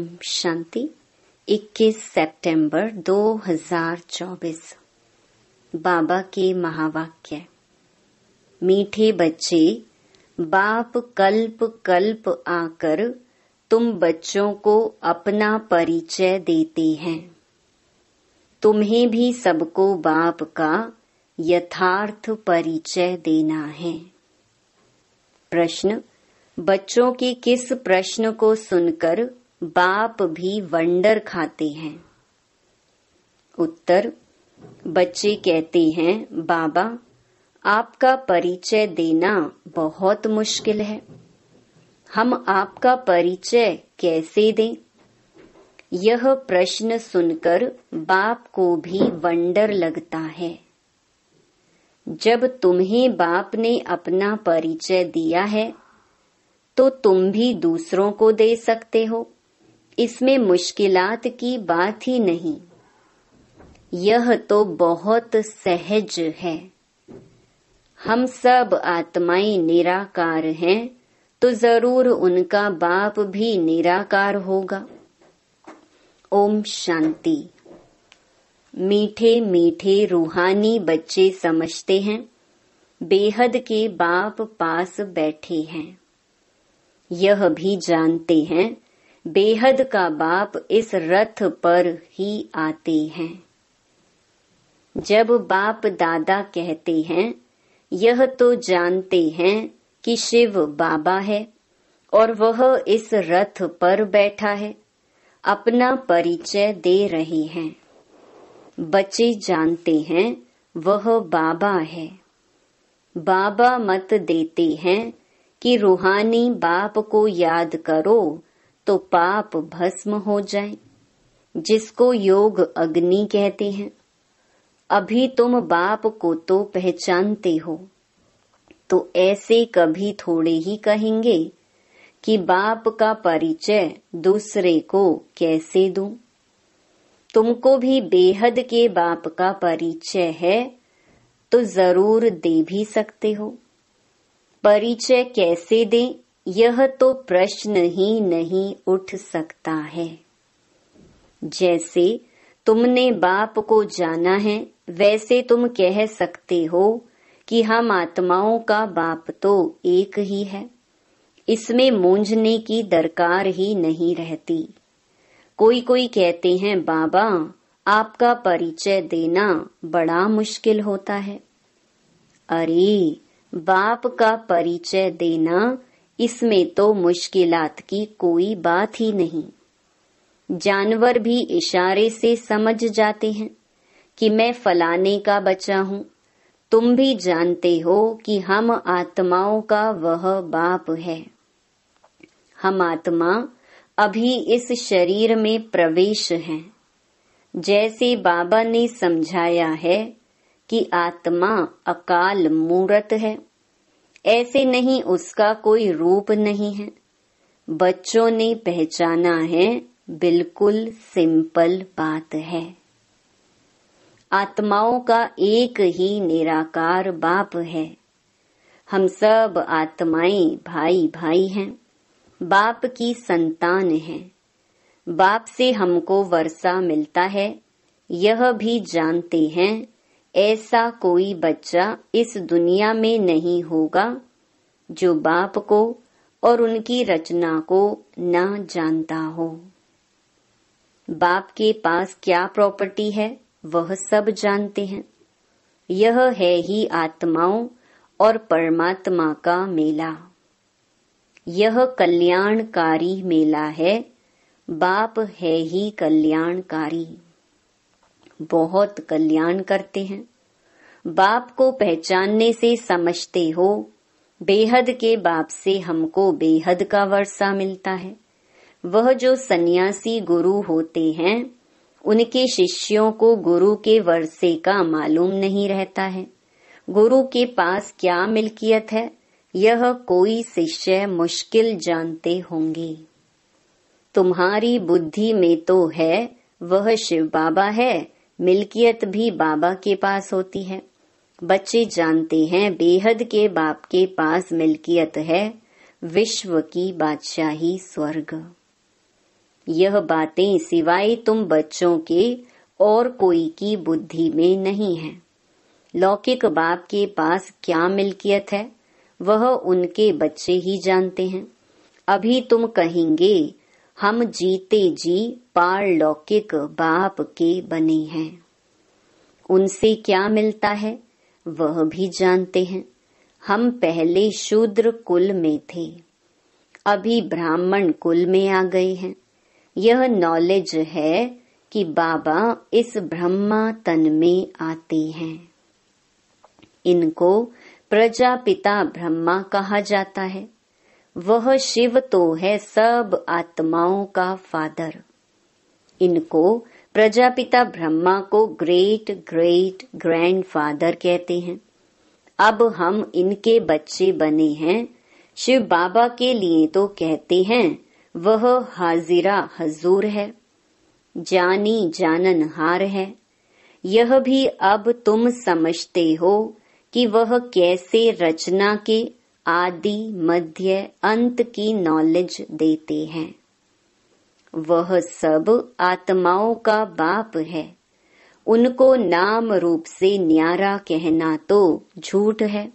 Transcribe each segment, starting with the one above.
ओम शांति। 21 सितंबर 2024। बाबा के महावाक्य। मीठे बच्चे, बाप कल्प कल्प आकर तुम बच्चों को अपना परिचय देते हैं। तुम्हें भी सबको बाप का यथार्थ परिचय देना है। प्रश्न: बच्चों के किस प्रश्न को सुनकर बाप भी वंडर खाते हैं? उत्तर: बच्चे कहते हैं, बाबा आपका परिचय देना बहुत मुश्किल है, हम आपका परिचय कैसे दें? यह प्रश्न सुनकर बाप को भी वंडर लगता है। जब तुम्हें बाप ने अपना परिचय दिया है तो तुम भी दूसरों को दे सकते हो, इसमें मुश्किलात की बात ही नहीं। यह तो बहुत सहज है। हम सब आत्माएं निराकार हैं तो जरूर उनका बाप भी निराकार होगा। ओम शांति। मीठे मीठे रूहानी बच्चे समझते हैं बेहद के बाप पास बैठे हैं। यह भी जानते हैं बेहद का बाप इस रथ पर ही आते हैं। जब बाप दादा कहते हैं, यह तो जानते हैं कि शिव बाबा है और वह इस रथ पर बैठा है, अपना परिचय दे रहे हैं। बच्चे जानते हैं वह बाबा है। बाबा मत देते हैं कि रूहानी बाप को याद करो तो पाप भस्म हो जाए, जिसको योग अग्नि कहते हैं। अभी तुम बाप को तो पहचानते हो, तो ऐसे कभी थोड़े ही कहेंगे कि बाप का परिचय दूसरे को कैसे दूं? तुमको भी बेहद के बाप का परिचय है तो जरूर दे भी सकते हो। परिचय कैसे दें, यह तो प्रश्न ही नहीं उठ सकता है। जैसे तुमने बाप को जाना है, वैसे तुम कह सकते हो कि हम आत्माओं का बाप तो एक ही है। इसमें मूंझने की दरकार ही नहीं रहती। कोई कोई कहते हैं, बाबा आपका परिचय देना बड़ा मुश्किल होता है। अरे बाप का परिचय देना, इसमें तो मुश्किलात की कोई बात ही नहीं। जानवर भी इशारे से समझ जाते हैं कि मैं फलाने का बच्चा हूँ। तुम भी जानते हो कि हम आत्माओं का वह बाप है। हम आत्मा अभी इस शरीर में प्रवेश हैं। जैसे बाबा ने समझाया है कि आत्मा अकाल मूरत है, ऐसे नहीं उसका कोई रूप नहीं है। बच्चों ने पहचाना है, बिल्कुल सिंपल बात है। आत्माओं का एक ही निराकार बाप है। हम सब आत्माएं भाई भाई हैं, बाप की संतान हैं। बाप से हमको वर्षा मिलता है, यह भी जानते हैं। ऐसा कोई बच्चा इस दुनिया में नहीं होगा जो बाप को और उनकी रचना को न जानता हो। बाप के पास क्या प्रॉपर्टी है, वह सब जानते हैं। यह है ही आत्माओं और परमात्मा का मेला। यह कल्याणकारी मेला है। बाप है ही कल्याणकारी, बहुत कल्याण करते हैं। बाप को पहचानने से समझते हो, बेहद के बाप से हमको बेहद का वर्षा मिलता है। वह जो सन्यासी गुरु होते हैं, उनके शिष्यों को गुरु के वर्षे का मालूम नहीं रहता है। गुरु के पास क्या मिल्कियत है, यह कोई शिष्य मुश्किल जानते होंगे। तुम्हारी बुद्धि में तो है वह शिव बाबा है, मिल्कियत भी बाबा के पास होती है। बच्चे जानते हैं बेहद के बाप के पास मिल्कियत है, विश्व की बादशाही स्वर्ग। यह बातें सिवाय तुम बच्चों के और कोई की बुद्धि में नहीं है। लौकिक बाप के पास क्या मिल्कियत है वह उनके बच्चे ही जानते हैं। अभी तुम कहेंगे हम जीते जी पारलौकिक बाप के बने हैं। उनसे क्या मिलता है वह भी जानते हैं। हम पहले शूद्र कुल में थे, अभी ब्राह्मण कुल में आ गए हैं। यह नॉलेज है कि बाबा इस ब्रह्मा तन में आते हैं। इनको प्रजापिता ब्रह्मा कहा जाता है। वह शिव तो है सब आत्माओं का फादर। इनको प्रजापिता ब्रह्मा को ग्रेट ग्रेट ग्रैंडफादर कहते हैं। अब हम इनके बच्चे बने हैं। शिव बाबा के लिए तो कहते हैं वह हाजिरा हजूर है, जानी जाननहार है। यह भी अब तुम समझते हो कि वह कैसे रचना के आदि मध्य अंत की नॉलेज देते हैं। वह सब आत्माओं का बाप है। उनको नाम रूप से न्यारा कहना तो झूठ है।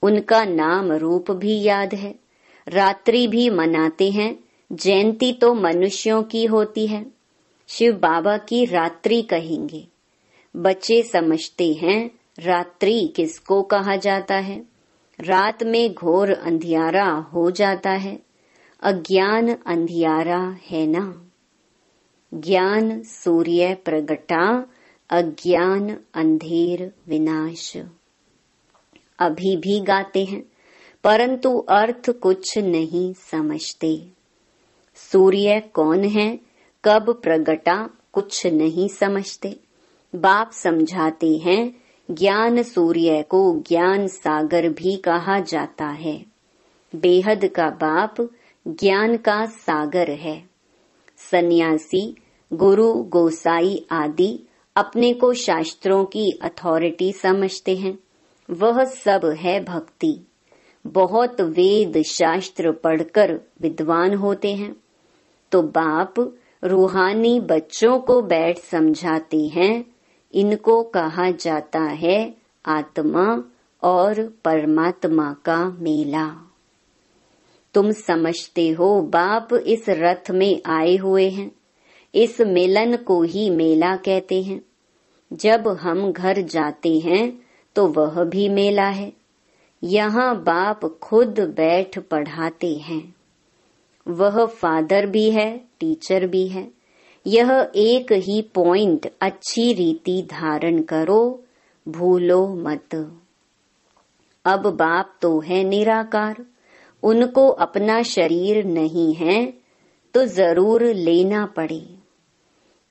उनका नाम रूप भी याद है। रात्रि भी मनाते हैं। जयंती तो मनुष्यों की होती है। शिव बाबा की रात्रि कहेंगे। बच्चे समझते हैं रात्रि किसको कहा जाता है। रात में घोर अंधियारा हो जाता है। अज्ञान अंधियारा है ना। ज्ञान सूर्य प्रगटा, अज्ञान अंधेर विनाश। अभी भी गाते हैं परंतु अर्थ कुछ नहीं समझते। सूर्य कौन है, कब प्रगटा, कुछ नहीं समझते। बाप समझाते हैं ज्ञान सूर्य को ज्ञान सागर भी कहा जाता है। बेहद का बाप ज्ञान का सागर है। सन्यासी, गुरु, गोसाई आदि अपने को शास्त्रों की अथॉरिटी समझते हैं। वह सब है भक्ति। बहुत वेद शास्त्र पढ़कर विद्वान होते हैं तो बाप रूहानी बच्चों को बैठ समझाते हैं। इनको कहा जाता है आत्मा और परमात्मा का मेला। तुम समझते हो बाप इस रथ में आए हुए हैं। इस मिलन को ही मेला कहते हैं। जब हम घर जाते हैं तो वह भी मेला है। यहाँ बाप खुद बैठ पढ़ाते हैं। वह फादर भी है, टीचर भी है। यह एक ही पॉइंट अच्छी रीति धारण करो, भूलो मत। अब बाप तो है निराकार। उनको अपना शरीर नहीं है तो जरूर लेना पड़े।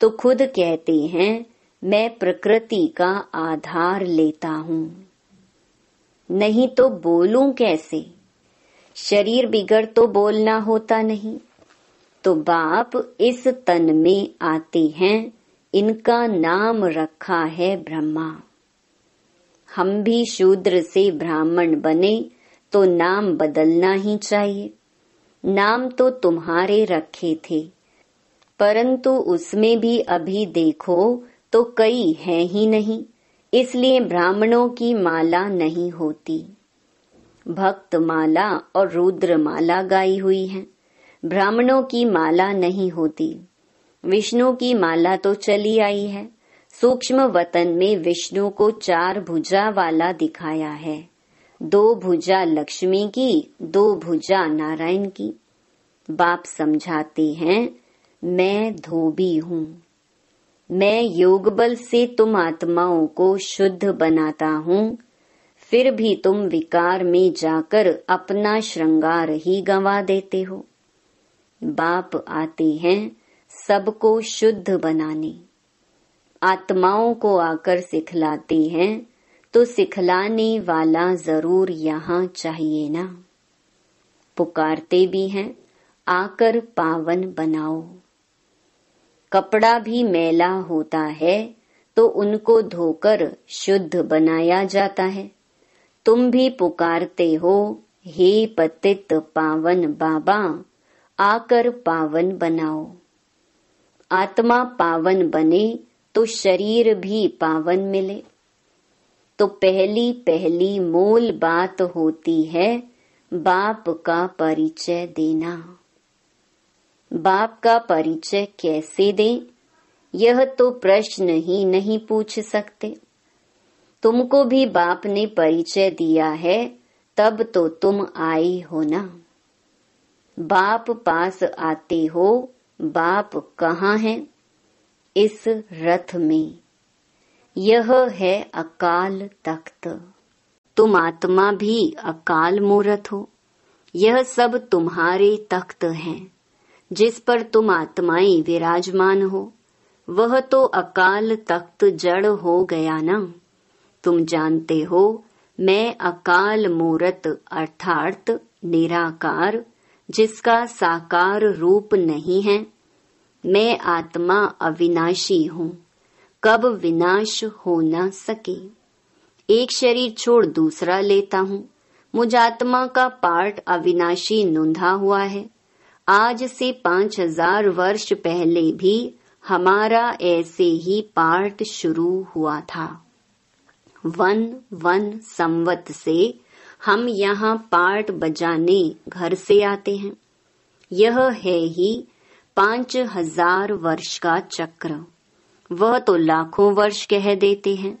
तो खुद कहते हैं मैं प्रकृति का आधार लेता हूँ। नहीं तो बोलूं कैसे। शरीर बिगड़ तो बोलना होता नहीं। तो बाप इस तन में आते हैं। इनका नाम रखा है ब्रह्मा। हम भी शूद्र से ब्राह्मण बने तो नाम बदलना ही चाहिए। नाम तो तुम्हारे रखे थे परंतु उसमें भी अभी देखो तो कई हैं ही नहीं। इसलिए ब्राह्मणों की माला नहीं होती। भक्त माला और रुद्र माला गाई हुई है। ब्राह्मणों की माला नहीं होती। विष्णु की माला तो चली आई है। सूक्ष्म वतन में विष्णु को 4 भुजा वाला दिखाया है। 2 भुजा लक्ष्मी की, 2 भुजा नारायण की। बाप समझाते हैं मैं धोबी हूँ। मैं योग बल से तुम आत्माओं को शुद्ध बनाता हूँ। फिर भी तुम विकार में जाकर अपना श्रृंगार ही गंवा देते हो। बाप आते हैं सबको शुद्ध बनाने। आत्माओं को आकर सिखलाते हैं तो सिखलाने वाला जरूर यहाँ चाहिए ना। पुकारते भी हैं आकर पावन बनाओ। कपड़ा भी मैला होता है तो उनको धोकर शुद्ध बनाया जाता है। तुम भी पुकारते हो हे पतित पावन बाबा, आकर पावन बनाओ। आत्मा पावन बने तो शरीर भी पावन मिले। तो पहली पहली मूल बात होती है बाप का परिचय देना। बाप का परिचय कैसे दें, यह तो प्रश्न ही नहीं पूछ सकते। तुमको भी बाप ने परिचय दिया है, तब तो तुम आई हो ना। बाप पास आते हो, बाप कहाँ है? इस रथ में। यह है अकाल तख्त। तुम आत्मा भी अकाल मूरत हो। यह सब तुम्हारे तख्त हैं, जिस पर तुम आत्माएं विराजमान हो। वह तो अकाल तख्त जड़ हो गया ना। तुम जानते हो मैं अकाल मूरत अर्थात निराकार, जिसका साकार रूप नहीं है। मैं आत्मा अविनाशी हूँ, कब विनाश हो न सके। एक शरीर छोड़ दूसरा लेता हूँ। मुझ आत्मा का पार्ट अविनाशी नूंधा हुआ है। आज से 5000 वर्ष पहले भी हमारा ऐसे ही पार्ट शुरू हुआ था। 1 संवत से हम यहाँ पार्ट बजाने घर से आते हैं। यह है ही 5000 वर्ष का चक्र। वह तो लाखों वर्ष कह देते हैं,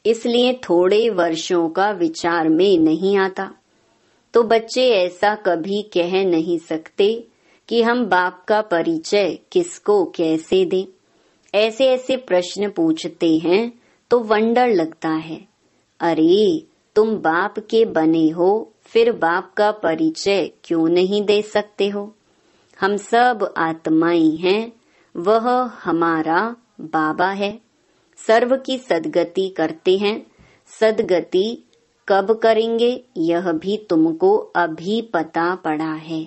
इसलिए थोड़े वर्षों का विचार में नहीं आता। तो बच्चे ऐसा कभी कह नहीं सकते कि हम बाप का परिचय किसको कैसे दें। ऐसे ऐसे प्रश्न पूछते हैं तो वंडर लगता है। अरे तुम बाप के बने हो, फिर बाप का परिचय क्यों नहीं दे सकते हो? हम सब आत्माएं हैं, वह हमारा बाबा है। सर्व की सदगति करते हैं। सदगति कब करेंगे यह भी तुमको अभी पता पड़ा है।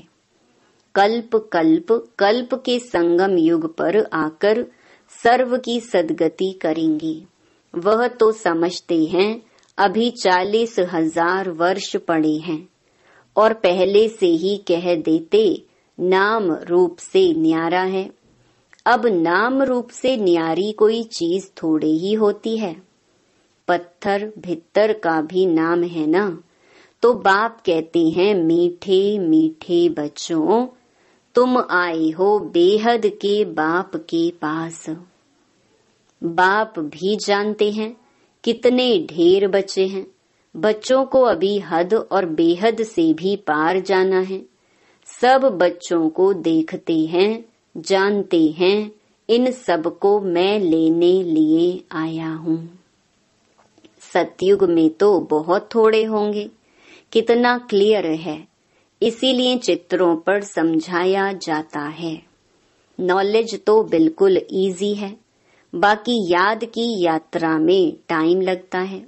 कल्प कल्प कल्प के संगम युग पर आकर सर्व की सदगति करेंगे। वह तो समझते हैं अभी 40,000 वर्ष पड़े हैं और पहले से ही कह देते नाम रूप से न्यारा है। अब नाम रूप से न्यारी कोई चीज थोड़े ही होती है। पत्थर भित्तर का भी नाम है ना। तो बाप कहते हैं मीठे मीठे बच्चों, तुम आए हो बेहद के बाप के पास। बाप भी जानते हैं कितने ढेर बच्चे हैं। बच्चों को अभी हद और बेहद से भी पार जाना है। सब बच्चों को देखते हैं, जानते हैं, इन सबको मैं लेने लिए आया हूँ। सतयुग में तो बहुत थोड़े होंगे, कितना क्लियर है, इसीलिए चित्रों पर समझाया जाता है। नॉलेज तो बिल्कुल इजी है, बाकी याद की यात्रा में टाइम लगता है।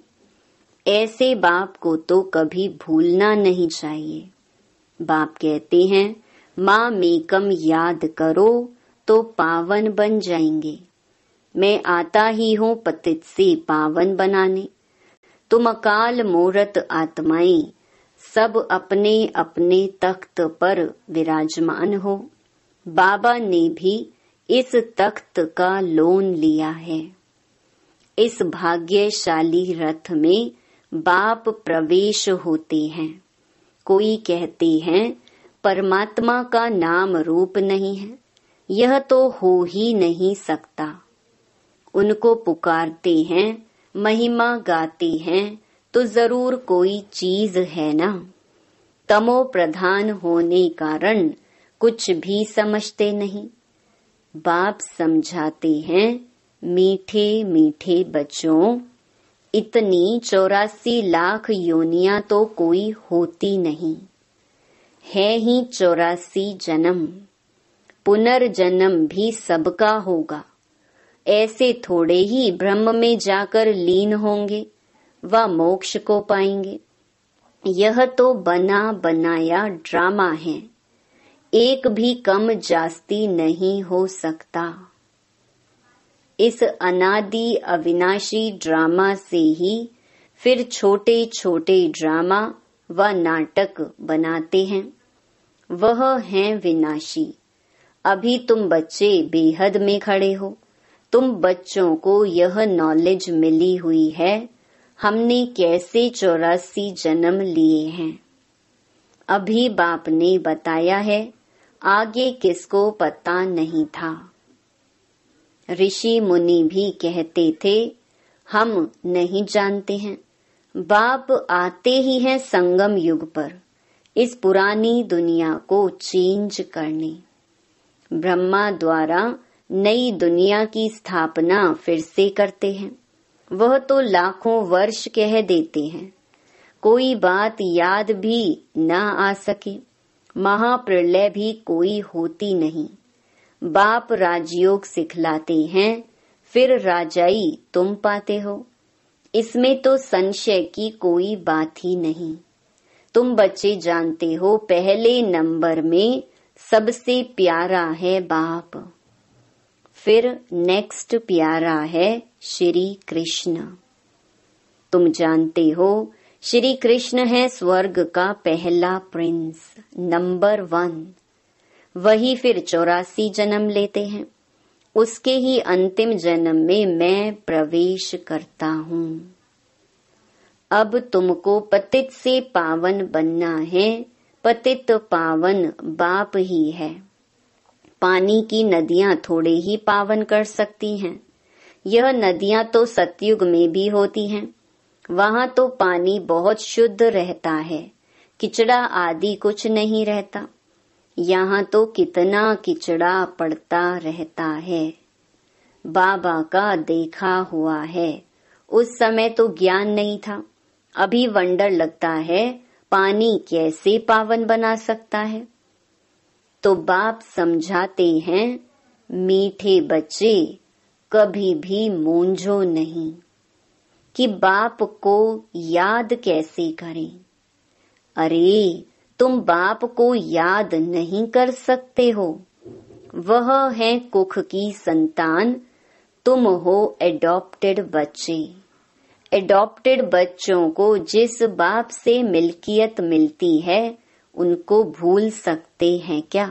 ऐसे बाप को तो कभी भूलना नहीं चाहिए। बाप कहते हैं माँ मेकम याद करो तो पावन बन जाएंगे। मैं आता ही हूँ पतित से पावन बनाने। तुम अकाल मूरत आत्माएं सब अपने अपने तख्त पर विराजमान हो। बाबा ने भी इस तख्त का लोन लिया है। इस भाग्यशाली रथ में बाप प्रवेश होते हैं। कोई कहते हैं परमात्मा का नाम रूप नहीं है, यह तो हो ही नहीं सकता। उनको पुकारते हैं, महिमा गाते हैं, तो जरूर कोई चीज है ना। तमो प्रधान होने कारण कुछ भी समझते नहीं। बाप समझाते हैं मीठे मीठे बच्चों, इतनी 84 लाख योनियां तो कोई होती नहीं है ही। 84 जन्म, पुनर्जन्म भी सबका होगा। ऐसे थोड़े ही ब्रह्म में जाकर लीन होंगे व मोक्ष को पाएंगे। यह तो बना बनाया ड्रामा है, एक भी कम जास्ती नहीं हो सकता। इस अनादि अविनाशी ड्रामा से ही फिर छोटे छोटे ड्रामा व नाटक बनाते हैं। वह हैं विनाशी। अभी तुम बच्चे बेहद में खड़े हो। तुम बच्चों को यह नॉलेज मिली हुई है हमने कैसे 84 जन्म लिए हैं। अभी बाप ने बताया है, आगे किसको पता नहीं था। ऋषि मुनि भी कहते थे हम नहीं जानते हैं। बाप आते ही हैं संगम युग पर इस पुरानी दुनिया को चेंज करने। ब्रह्मा द्वारा नई दुनिया की स्थापना फिर से करते हैं। वह तो लाखों वर्ष कह देते हैं, कोई बात याद भी न आ सके। महाप्रलय भी कोई होती नहीं। बाप राजयोग सिखलाते हैं, फिर राजाई तुम पाते हो। इसमें तो संशय की कोई बात ही नहीं। तुम बच्चे जानते हो पहले नंबर में सबसे प्यारा है बाप, फिर नेक्स्ट प्यारा है श्री कृष्ण। तुम जानते हो श्री कृष्ण है स्वर्ग का पहला प्रिंस, नंबर 1। वही फिर 84 जन्म लेते हैं। उसके ही अंतिम जन्म में मैं प्रवेश करता हूँ। अब तुमको पतित से पावन बनना है। पतित पावन बाप ही है। पानी की नदियाँ थोड़े ही पावन कर सकती हैं। यह नदियाँ तो सतयुग में भी होती हैं। वहाँ तो पानी बहुत शुद्ध रहता है, किचड़ा आदि कुछ नहीं रहता। यहाँ तो कितना किचड़ा पड़ता रहता है। बाबा का देखा हुआ है। उस समय तो ज्ञान नहीं था। अभी वंडर लगता है पानी कैसे पावन बना सकता है। तो बाप समझाते हैं, मीठे बच्चे कभी भी मूंझो नहीं कि बाप को याद कैसे करें। अरे तुम बाप को याद नहीं कर सकते हो। वह है कुख की संतान, तुम हो एडॉप्टेड बच्चे। एडॉप्टेड बच्चों को जिस बाप से मिल्कियत मिलती है उनको भूल सकते हैं क्या?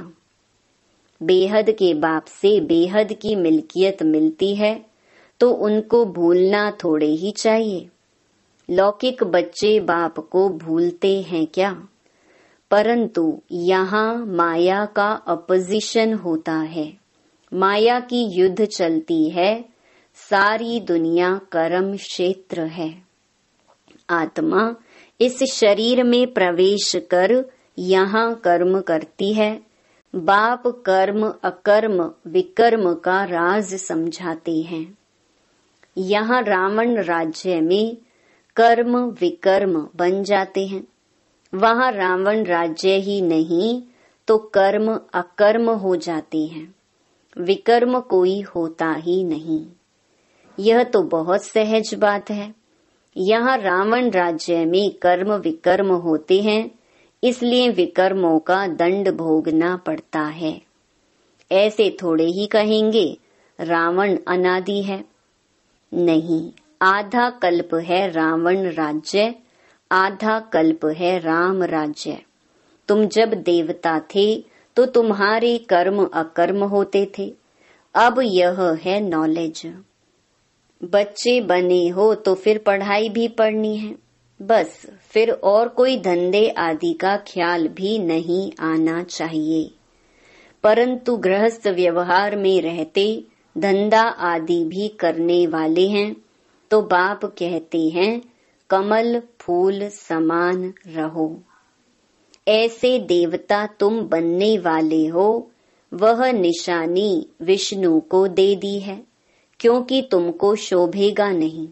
बेहद के बाप से बेहद की मिल्कियत मिलती है तो उनको भूलना थोड़े ही चाहिए। लौकिक बच्चे बाप को भूलते हैं क्या? परंतु यहाँ माया का अपोजिशन होता है। माया की युद्ध चलती है। सारी दुनिया कर्म क्षेत्र है। आत्मा इस शरीर में प्रवेश कर यहाँ कर्म करती है। बाप कर्म अकर्म विकर्म का राज समझाते हैं। यहाँ रावण राज्य में कर्म विकर्म बन जाते हैं। वहाँ रावण राज्य ही नहीं तो कर्म अकर्म हो जाते हैं। विकर्म कोई होता ही नहीं। यह तो बहुत सहज बात है। यहाँ रावण राज्य में कर्म विकर्म होते हैं, इसलिए विकर्मों का दंड भोगना पड़ता है। ऐसे थोड़े ही कहेंगे रावण अनादि है। नहीं, आधा कल्प है रावण राज्य, आधा कल्प है राम राज्य। तुम जब देवता थे तो तुम्हारे कर्म अकर्म होते थे। अब यह है नॉलेज। बच्चे बने हो तो फिर पढ़ाई भी पढ़नी है। बस फिर और कोई धंधे आदि का ख्याल भी नहीं आना चाहिए। परंतु गृहस्थ व्यवहार में रहते धंधा आदि भी करने वाले हैं तो बाप कहते हैं कमल फूल समान रहो। ऐसे देवता तुम बनने वाले हो। वह निशानी विष्णु को दे दी है, क्योंकि तुमको शोभेगा नहीं,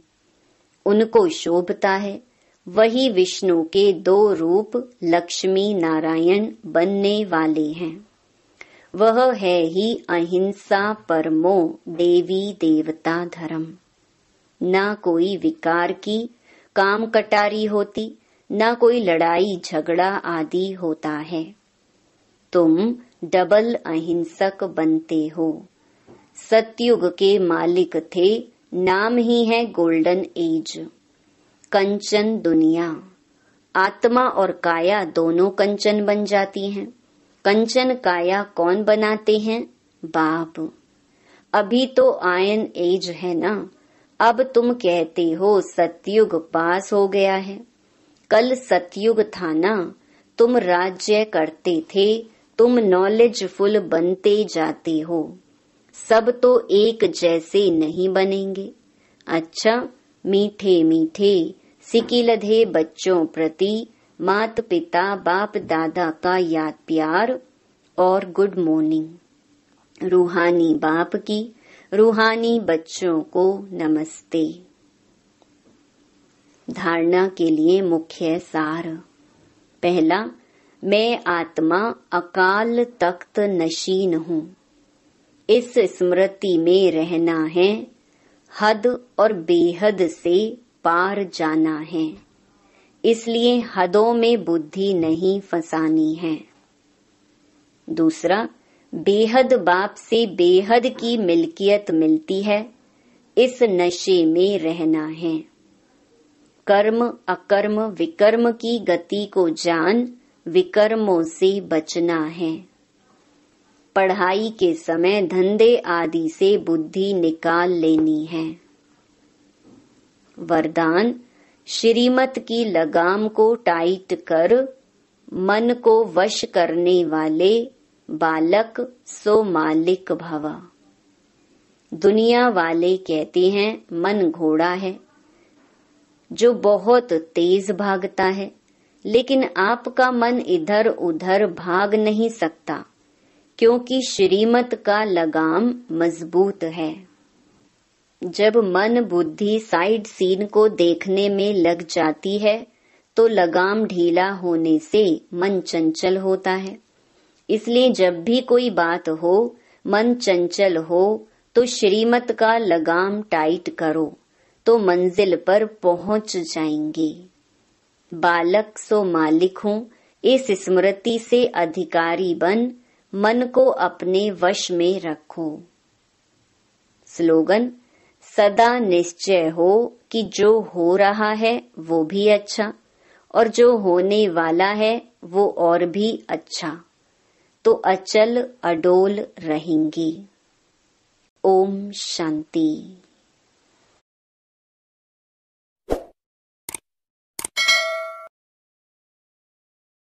उनको शोभता है। वही विष्णु के 2 रूप लक्ष्मी नारायण बनने वाले हैं। वह है ही अहिंसा परमो देवी देवता धर्म। ना कोई विकार की काम कटारी होती, ना कोई लड़ाई झगड़ा आदि होता है। तुम डबल अहिंसक बनते हो। सतयुग के मालिक थे, नाम ही है गोल्डन एज। कंचन दुनिया, आत्मा और काया दोनों कंचन बन जाती हैं। कंचन काया कौन बनाते हैं? बाप, अभी तो आयन एज है ना, अब तुम कहते हो सतयुग पास हो गया है। कल सतयुग था ना, तुम राज्य करते थे, तुम नॉलेजफुल बनते जाते हो। सब तो एक जैसे नहीं बनेंगे। अच्छा, मीठे मीठे सिकिलधे बच्चों प्रति मात पिता बाप दादा का याद प्यार और गुड मॉर्निंग। रूहानी बाप की रूहानी बच्चों को नमस्ते। धारणा के लिए मुख्य सार। पहला, मैं आत्मा अकाल तख्त नशीन हूँ। इस स्मृति में रहना है, हद और बेहद से पार जाना है। इसलिए हदों में बुद्धि नहीं फंसानी है। दूसरा, बेहद बाप से बेहद की मिल्कियत मिलती है, इस नशे में रहना है। कर्म अकर्म विकर्म की गति को जान विकर्मों से बचना है। पढ़ाई के समय धंधे आदि से बुद्धि निकाल लेनी है। वरदान, श्रीमत की लगाम को टाइट कर मन को वश करने वाले बालक सो मालिक भव। दुनिया वाले कहते हैं मन घोड़ा है जो बहुत तेज भागता है, लेकिन आपका मन इधर उधर भाग नहीं सकता, क्योंकि श्रीमत का लगाम मजबूत है। जब मन बुद्धि साइड सीन को देखने में लग जाती है तो लगाम ढीला होने से मन चंचल होता है। इसलिए जब भी कोई बात हो, मन चंचल हो तो श्रीमत का लगाम टाइट करो, तो मंजिल पर पहुंच जाएंगे। बालक सो मालिक हूँ, इस स्मृति से अधिकारी बन मन को अपने वश में रखो। स्लोगन, सदा निश्चय हो कि जो हो रहा है वो भी अच्छा और जो होने वाला है वो और भी अच्छा, तो अचल अडोल रहेंगी। ओम शांति।